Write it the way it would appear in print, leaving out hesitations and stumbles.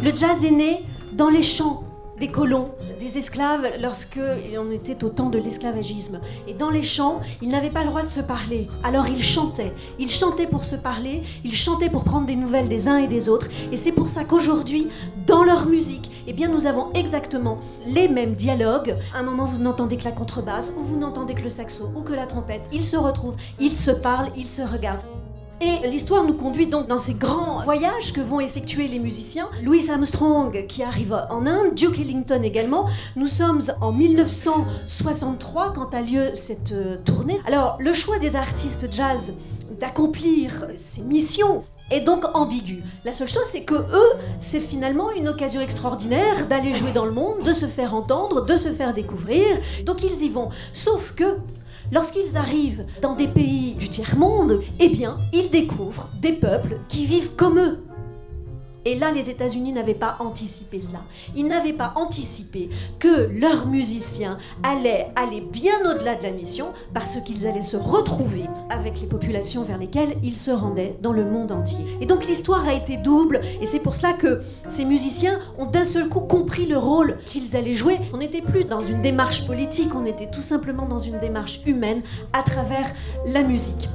Le jazz est né dans les champs des colons, des esclaves, lorsqu'on était au temps de l'esclavagisme. Et dans les champs, ils n'avaient pas le droit de se parler. Alors ils chantaient. Ils chantaient pour se parler, ils chantaient pour prendre des nouvelles des uns et des autres. Et c'est pour ça qu'aujourd'hui, dans leur musique, eh bien, nous avons exactement les mêmes dialogues. À un moment, vous n'entendez que la contrebasse, ou vous n'entendez que le saxo, ou que la trompette. Ils se retrouvent, ils se parlent, ils se regardent. Et l'histoire nous conduit donc dans ces grands voyages que vont effectuer les musiciens. Louis Armstrong qui arrive en Inde, Duke Ellington également. Nous sommes en 1963 quand a lieu cette tournée. Alors, le choix des artistes jazz d'accomplir ces missions est donc ambigu. La seule chose, c'est que eux, c'est finalement une occasion extraordinaire d'aller jouer dans le monde, de se faire entendre, de se faire découvrir. Donc ils y vont. Sauf que lorsqu'ils arrivent dans des pays du tiers-monde, eh bien, ils découvrent des peuples qui vivent comme eux. Et là, les États-Unis n'avaient pas anticipé cela. Ils n'avaient pas anticipé que leurs musiciens allaient aller bien au-delà de la mission parce qu'ils allaient se retrouver avec les populations vers lesquelles ils se rendaient dans le monde entier. Et donc l'histoire a été double et c'est pour cela que ces musiciens ont d'un seul coup compris le rôle qu'ils allaient jouer. On n'était plus dans une démarche politique, on était tout simplement dans une démarche humaine à travers la musique.